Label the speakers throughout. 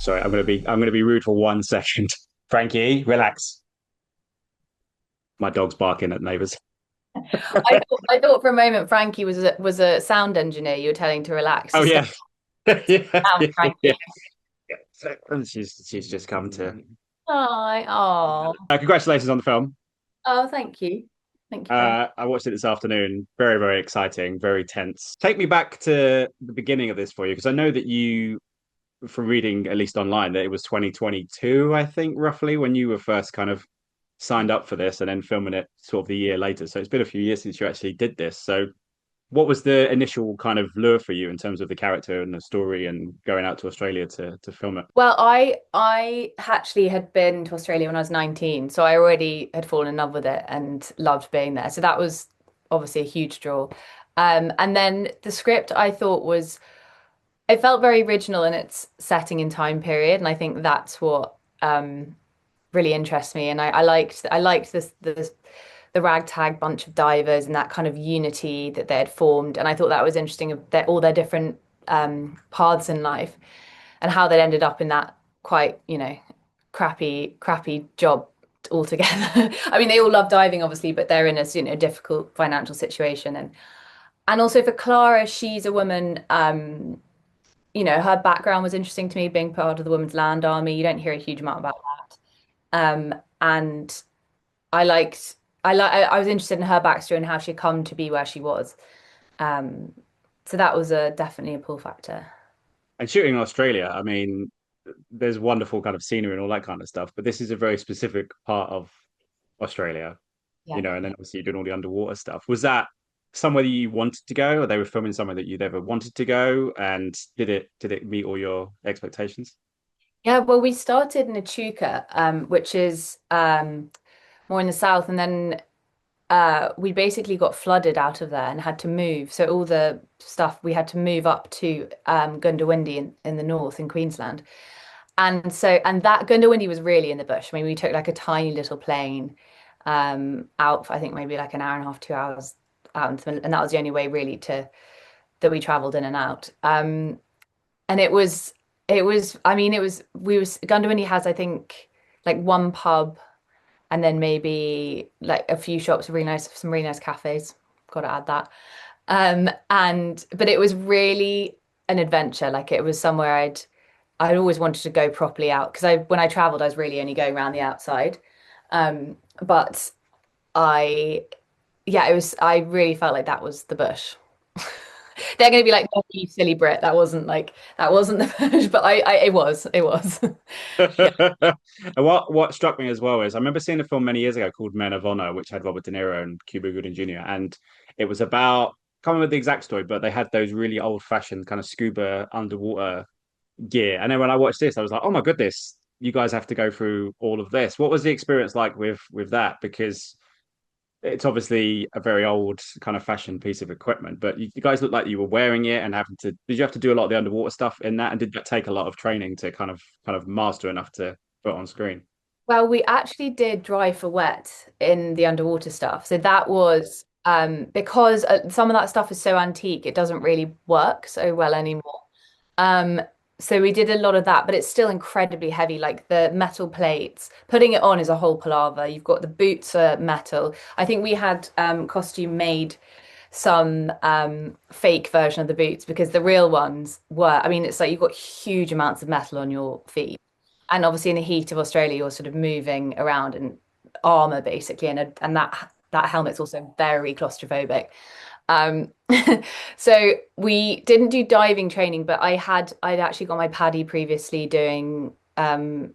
Speaker 1: Sorry, I'm gonna be rude for 1 second. Frankie, relax. My dog's barking at neighbours.
Speaker 2: I thought for a moment Frankie was a sound engineer you were telling to relax.
Speaker 1: Oh
Speaker 2: Just
Speaker 1: yeah, yeah,
Speaker 2: down,
Speaker 1: yeah.
Speaker 2: Frankie.
Speaker 1: She's just come to.
Speaker 2: Hi. Oh.
Speaker 1: Congratulations on the film.
Speaker 2: Oh, thank you. Thank you very much.
Speaker 1: I watched it this afternoon. Very, very exciting, very tense. Take me back to the beginning of this for you, because I know that you, from reading at least online, that it was 2022, I think, roughly, when you were first kind of signed up for this and then filming it sort of the year later. So it's been a few years since you actually did this. So what was the initial kind of lure for you in terms of the character and the story and going out to Australia to film it?
Speaker 2: Well, I actually had been to Australia when I was 19, so I already had fallen in love with it and loved being there. So that was obviously a huge draw. And then the script I thought was it felt very original in its setting and time period, and I think that's what really interests me. And I liked the ragtag bunch of divers and that kind of unity that they had formed, and I thought that was interesting of all their different paths in life and how they'd ended up in that quite, crappy job altogether. I mean, they all love diving, obviously, but they're in a, difficult financial situation. And also for Clara, she's a woman, her background was interesting to me, being part of the Women's Land Army. You don't hear a huge amount about that. And I liked, I was interested in her backstory and how she'd come to be where she was. Um, so that was definitely a pull factor.
Speaker 1: And shooting in Australia, I mean, there's wonderful kind of scenery and all that kind of stuff, but this is a very specific part of Australia,
Speaker 2: Yeah.
Speaker 1: and then obviously you're doing all the underwater stuff. Was that somewhere that you wanted to go, or they were filming somewhere that you'd ever wanted to go? And did it meet all your expectations?
Speaker 2: Yeah, well, we started in Echuca, which is more in the south, and then we basically got flooded out of there and had to move. So all the stuff we had to move up to Gundawindi in the north in Queensland. And that Gundawindi was really in the bush. I mean, we took like a tiny little plane out for, I think maybe like an hour and a half, 2 hours out into the, and that was the only way really to that we traveled in and out. And I mean, Gundawindi has, I think, like one pub and then maybe like a few shops, some really nice cafes. Got to add that. But it was really an adventure. Like it was somewhere I'd always wanted to go properly out because when I traveled, I was really only going around the outside. But I, yeah, I really felt like that was the bush. They're going to be like, "Oh, you silly Brit. That wasn't the bush," but it was. Yeah.
Speaker 1: And what struck me as well is I remember seeing a film many years ago called Men of Honor, which had Robert De Niro and Cuba Gooding Jr. And it was about, can't remember the exact story, but they had those really old-fashioned kind of scuba underwater gear. And then when I watched this, I was like, oh my goodness, you guys have to go through all of this. What was the experience like with that? Because it's obviously a very old kind of fashion piece of equipment, but you guys look like you were wearing it and having to. Did you have to do a lot of the underwater stuff in that? And did that take a lot of training to kind of master enough to put on screen?
Speaker 2: Well, we actually did dry for wet in the underwater stuff. So that was because some of that stuff is so antique, it doesn't really work so well anymore. Um, so we did a lot of that, but it's still incredibly heavy, like the metal plates. Putting it on is a whole palaver. You've got the boots are metal. I think we had costume made some fake version of the boots because the real ones were, I mean, it's like you've got huge amounts of metal on your feet. And obviously in the heat of Australia, you're sort of moving around in armor basically, and that helmet's also very claustrophobic. Um, so we didn't do diving training, but I'd actually got my PADI previously doing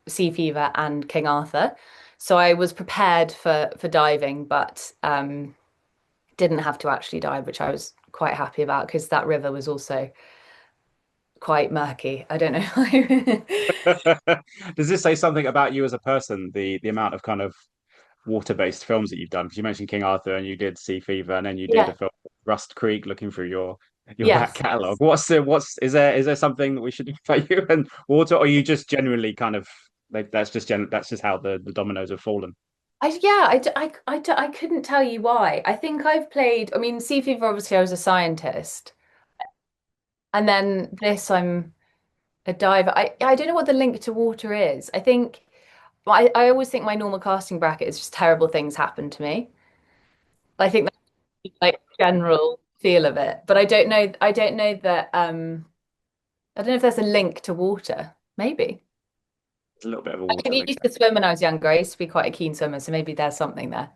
Speaker 2: Sea Fever and King Arthur. So I was prepared for diving, but didn't have to actually dive, which I was quite happy about because that river was also quite murky. I don't know.
Speaker 1: Does this say something about you as a person? The amount of kind of water-based films that you've done? Because you mentioned King Arthur and you did Sea Fever, and then you did
Speaker 2: Yeah.
Speaker 1: a film Rust Creek. Looking through your back
Speaker 2: Yes.
Speaker 1: catalogue, is there something that we should know about you and water, or are you just generally kind of like that's just how the dominoes have fallen?
Speaker 2: Yeah, I couldn't tell you why. I think I've played, I mean, Sea Fever, obviously, I was a scientist. And then this, I'm A diver. I don't know what the link to water is. I think I always think my normal casting bracket is just terrible things happen to me. I think that's like general feel of it. But I don't know that I don't know if there's a link to water. Maybe.
Speaker 1: There's a little bit of a
Speaker 2: I
Speaker 1: water link
Speaker 2: used
Speaker 1: there.
Speaker 2: to swim when I was younger. I used to be quite a keen swimmer, so maybe there's something there.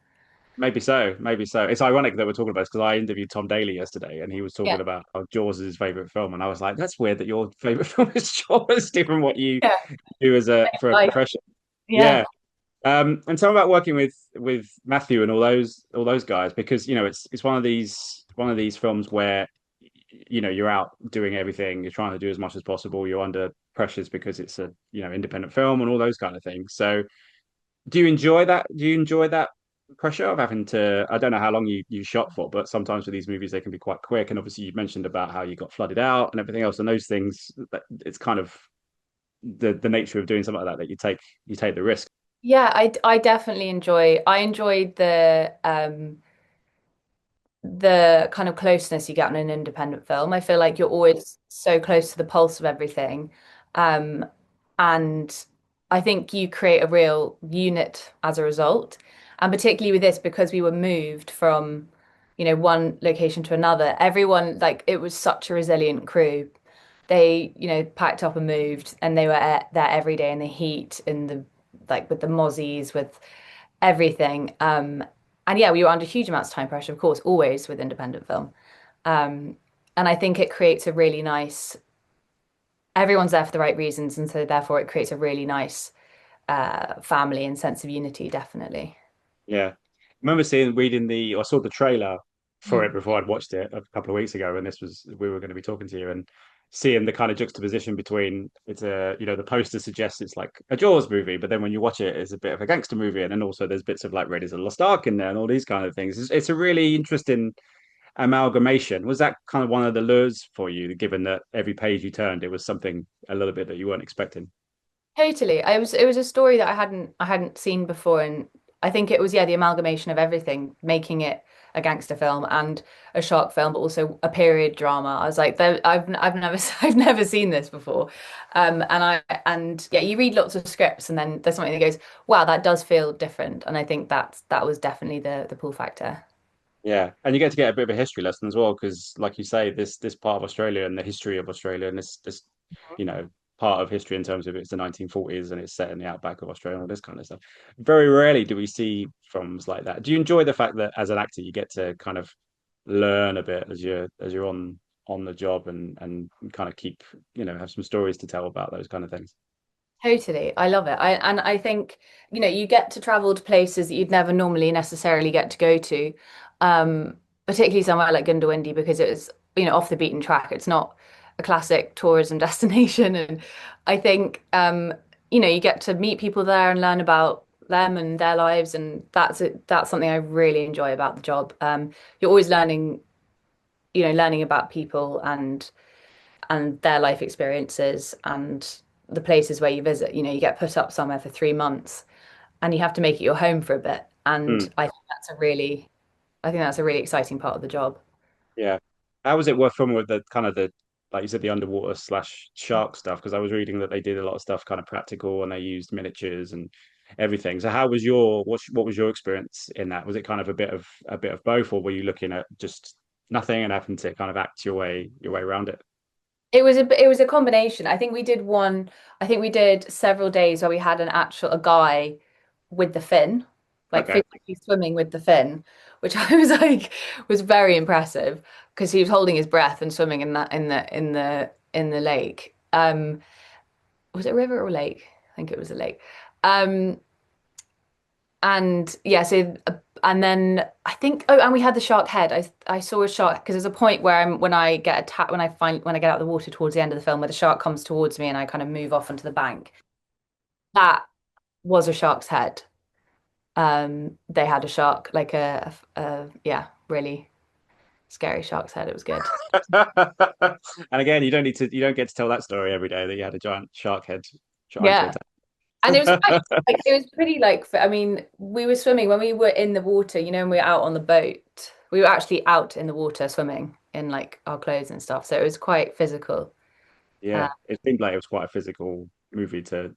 Speaker 1: Maybe so, maybe so. It's ironic that we're talking about this because I interviewed Tom Daly yesterday, and he was
Speaker 2: Yeah.
Speaker 1: talking about how Jaws is his favorite film, and I was like, "That's weird that your favorite film is Jaws, different what you
Speaker 2: Yeah.
Speaker 1: do as a for a
Speaker 2: Like,
Speaker 1: profession."
Speaker 2: yeah.
Speaker 1: Yeah. And tell me about working with Matthew and all those guys because it's one of these films where you're out doing everything, you're trying to do as much as possible, you're under pressures because it's a independent film and all those kind of things. So do you enjoy that? Do you enjoy that pressure of having to? I don't know how long you shot for, but sometimes with these movies they can be quite quick. And obviously you mentioned about how you got flooded out and everything else, and those things. It's kind of the nature of doing something like that that you take the risk.
Speaker 2: Yeah, I definitely I enjoyed the kind of closeness you get in an independent film. I feel like you're always so close to the pulse of everything. Um, and I think you create a real unit as a result. And particularly with this, because we were moved from, one location to another, everyone, like, it was such a resilient crew. They, packed up and moved, and they were there every day in the heat, in the, like, with the mozzies, with everything. And yeah, we were under huge amounts of time pressure, of course, always with independent film. Um, and I think it creates a really nice, everyone's there for the right reasons. And so therefore it creates a really nice family and sense of unity, definitely.
Speaker 1: Yeah. I remember reading I saw the trailer for it
Speaker 2: Mm.
Speaker 1: before I'd watched it a couple of weeks ago, and we were going to be talking to you and seeing the kind of juxtaposition between the poster suggests it's like a Jaws movie, but then when you watch it, it's a bit of a gangster movie, and then also there's bits of like Raiders of the Lost Ark in there and all these kind of things. It's a really interesting amalgamation. Was that kind of one of the lures for you, given that every page you turned, it was something a little bit that you weren't expecting?
Speaker 2: Totally. It was a story that I hadn't seen before, and I think it was, yeah, the amalgamation of everything, making it a gangster film and a shark film, but also a period drama. I was like, I've never I've never seen this before. And yeah, you read lots of scripts and then there's something that goes, wow, that does feel different. And I think that was definitely the pull factor.
Speaker 1: Yeah, and you get to get a bit of a history lesson as well, because, like you say, this part of Australia and the history of Australia, and this you know part of history in terms of it's the 1940s and it's set in the outback of Australia and all this kind of stuff. Very rarely do we see films like that. Do you enjoy the fact that as an actor you get to kind of learn a bit as you're on the job and kind of keep have some stories to tell about those kind of things?
Speaker 2: Totally. I love it. I think, you get to travel to places that you'd never normally necessarily get to go to. Particularly somewhere like Gundawindi because it was, off the beaten track. It's not a classic tourism destination. And I think you get to meet people there and learn about them and their lives, and that's something I really enjoy about the job. You're always learning, learning about people and their life experiences and the places where you visit. You get put up somewhere for 3 months and you have to make it your home for a bit. And
Speaker 1: Mm.
Speaker 2: I think that's a really exciting part of the job.
Speaker 1: Yeah. How was it worth filming with the kind of like you said, the underwater slash shark stuff? Because I was reading that they did a lot of stuff kind of practical and they used miniatures and everything. So how was what was your experience in that? Was it kind of a bit of both, or were you looking at just nothing and having to kind of act your way around it?
Speaker 2: It was a combination. I think we did several days where we had a guy with the fin, like
Speaker 1: Okay.
Speaker 2: physically swimming with the fin, which I was like was very impressive because he was holding his breath and swimming in that in the lake. Was it a river or lake? I think it was a lake. Um, and yeah, so and then I think and we had the shark head. I saw a shark because there's a point where when I get attacked when I get out of the water towards the end of the film where the shark comes towards me and I kind of move off onto the bank. That was a shark's head. They had a shark, like yeah, really scary shark's head. It was good.
Speaker 1: And again, you don't get to tell that story every day that you had a giant shark head trying to
Speaker 2: Yeah.
Speaker 1: attack.
Speaker 2: And it was quite like it was pretty like I mean, we were swimming when we were in the water, and we were out on the boat. We were actually out in the water swimming in like our clothes and stuff. So it was quite physical.
Speaker 1: Yeah, it seemed like it was quite a physical movie to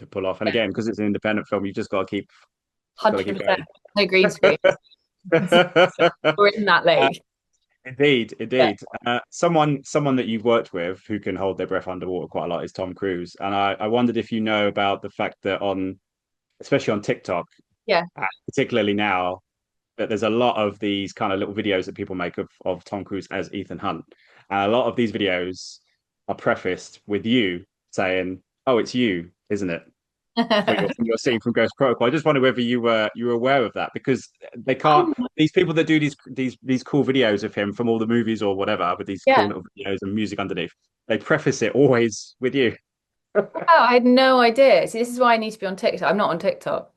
Speaker 1: pull off. And
Speaker 2: Yeah,
Speaker 1: again, because it's an independent film, you just got to keep
Speaker 2: 100%.
Speaker 1: going.
Speaker 2: No green screen. We're in that
Speaker 1: Uh,
Speaker 2: league.
Speaker 1: indeed,
Speaker 2: Yeah.
Speaker 1: indeed. Someone that you've worked with who can hold their breath underwater quite a lot is Tom Cruise. And I wondered if you know about the fact that especially on TikTok,
Speaker 2: Yeah.
Speaker 1: particularly now, that there's a lot of these kind of little videos that people make of Tom Cruise as Ethan Hunt. And a lot of these videos are prefaced with you saying, "Oh, it's you, isn't it?" From your scene from Ghost Protocol. I just wonder whether you were aware of that because they can't.
Speaker 2: Um,
Speaker 1: These people that do these cool videos of him from all the movies or whatever with these cool
Speaker 2: yeah.
Speaker 1: little videos and music underneath, they preface it always with you.
Speaker 2: Wow, I had no idea. See, this is why I need to be on TikTok. I'm not on TikTok.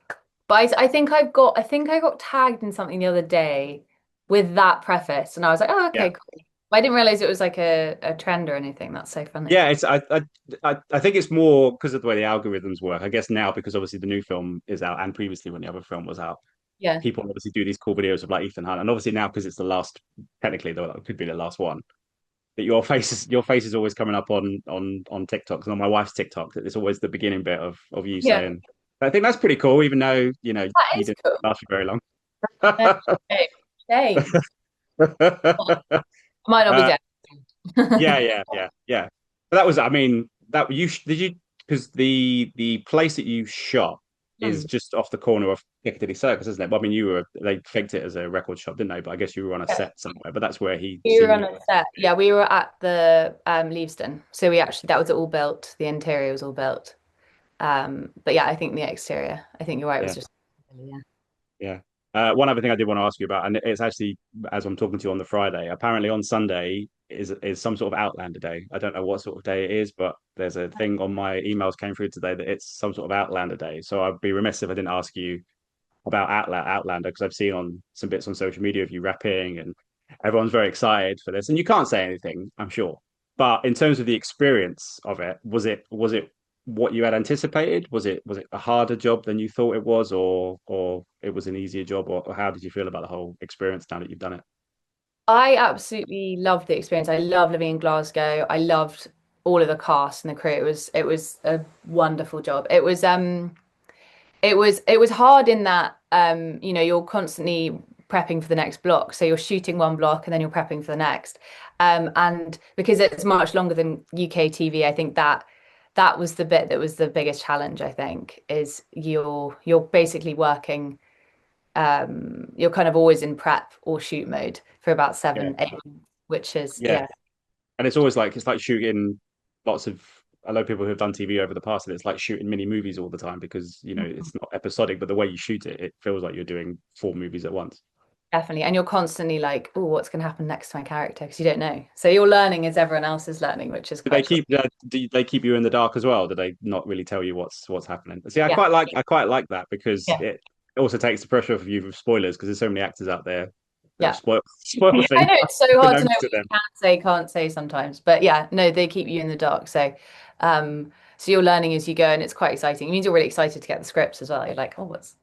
Speaker 2: But I think I got tagged in something the other day with that preface, and I was like, oh,
Speaker 1: Yeah,
Speaker 2: okay, cool. But I didn't realize it was like a trend or anything. That's so funny.
Speaker 1: yeah. I think it's more because of the way the algorithms work. I guess now because obviously the new film is out and previously when the other film was out,
Speaker 2: Yeah.
Speaker 1: people obviously do these cool videos of like Ethan Hunt, and obviously now because it's the last, technically though it could be the last one, that your face is always coming up on TikToks and on my wife's TikTok. That it's always the beginning bit of you
Speaker 2: Yeah.
Speaker 1: saying. I think that's pretty cool, even though
Speaker 2: That
Speaker 1: you
Speaker 2: is
Speaker 1: didn't
Speaker 2: cool.
Speaker 1: last for very long.
Speaker 2: No, okay. Shame. I might not be
Speaker 1: uh,
Speaker 2: dead.
Speaker 1: yeah. But that was, I mean, that you did you because the place that you shot is
Speaker 2: Hmm.
Speaker 1: just off the corner of Piccadilly Circus, isn't it? But I mean, they faked it as a record shop, didn't they? But I guess you were on a
Speaker 2: Yeah.
Speaker 1: set somewhere. But that's where he
Speaker 2: We were
Speaker 1: seen
Speaker 2: on
Speaker 1: you.
Speaker 2: a set. Yeah, we were at the Leavesden. So we actually that was all built. The interior was all built. But yeah, I think the exterior. I think you're right. It was
Speaker 1: Yeah.
Speaker 2: just yeah.
Speaker 1: Yeah. One other thing I did want to ask you about, and it's actually as I'm talking to you on the Friday, apparently on Sunday is some sort of Outlander day. I don't know what sort of day it is, but there's a thing on my emails came through today that it's some sort of Outlander day. So I'd be remiss if I didn't ask you about Outlander because I've seen on some bits on social media of you rapping and everyone's very excited for this. And you can't say anything, I'm sure. But in terms of the experience of it, was it what you had anticipated? Was it a harder job than you thought it was, or it was an easier job, or how did you feel about the whole experience now that you've done it?
Speaker 2: I absolutely loved the experience. I love living in Glasgow. I loved all of the cast and the crew. It was a wonderful job. It was hard in that you're constantly prepping for the next block. So you're shooting one block and then you're prepping for the next. And because it's much longer than UK TV, I think that was the bit that was the biggest challenge, I think, is you're basically working you're kind of always in prep or shoot mode for about
Speaker 1: Yeah,
Speaker 2: 7, 8 months, which is
Speaker 1: yeah.
Speaker 2: yeah.
Speaker 1: And it's like shooting lots of. I know people who've done TV over the past, and it's like shooting mini movies all the time because it's not episodic, but the way you shoot it, it feels like you're doing four movies at once.
Speaker 2: Definitely. And you're constantly like, oh, what's going to happen next to my character? Because you don't know. So you're learning as everyone else is learning, which is quite cool.
Speaker 1: Do they keep you in the dark as well? Do they not really tell you what's happening? See,
Speaker 2: Yeah.
Speaker 1: I quite like that because
Speaker 2: Yeah.
Speaker 1: it also takes the pressure off of you with spoilers because there's so many actors out there that
Speaker 2: Yeah.
Speaker 1: spoil
Speaker 2: Yeah, I
Speaker 1: things
Speaker 2: know it's so hard to
Speaker 1: unbeknownst
Speaker 2: know
Speaker 1: to
Speaker 2: what you
Speaker 1: them.
Speaker 2: can say, can't say sometimes. But yeah, no, they keep you in the dark. So you're learning as you go and it's quite exciting. It means you're really excited to get the scripts as well. You're like, oh, what's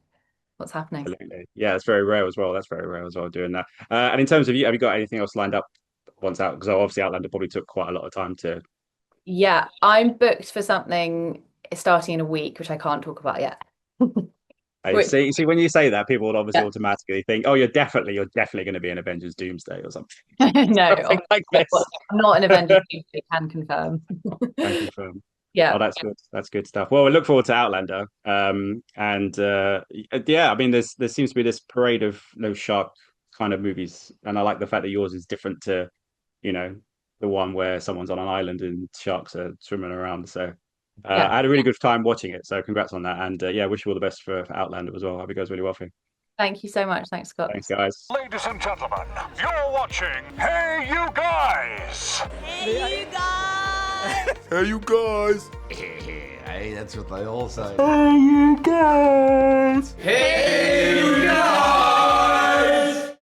Speaker 2: happening?
Speaker 1: Absolutely, yeah, it's very rare as well. That's very rare as well doing that. And in terms of you, have you got anything else lined up once out? Because obviously Outlander probably took quite a lot of time to.
Speaker 2: Yeah, I'm booked for something starting in a week, which I can't talk about yet.
Speaker 1: I
Speaker 2: Which
Speaker 1: see. When you say that, people would obviously
Speaker 2: yeah.
Speaker 1: automatically think, "Oh, you're definitely going to be in Avengers Doomsday or something,
Speaker 2: No,
Speaker 1: something like this."
Speaker 2: I'm not an Avengers, I can confirm.
Speaker 1: Can confirm. Oh,
Speaker 2: Yeah,
Speaker 1: that's good. That's good stuff. Well, we look forward to Outlander. And yeah, I mean, there seems to be this parade of shark kind of movies, and I like the fact that yours is different to, you know, the one where someone's on an island and sharks are swimming around. So
Speaker 2: yeah.
Speaker 1: I had a really good time watching it. So congrats on that, and yeah, wish you all the best for Outlander as well. I hope it goes really well for you.
Speaker 2: Thank you so much. Thanks, Scott.
Speaker 1: Thanks, guys.
Speaker 3: Ladies and gentlemen, you're watching Hey You Guys!
Speaker 4: Hey, you guys!
Speaker 5: Hey, you guys!
Speaker 6: Hey, that's what they all say.
Speaker 5: Hey, you guys!
Speaker 6: Hey, you guys!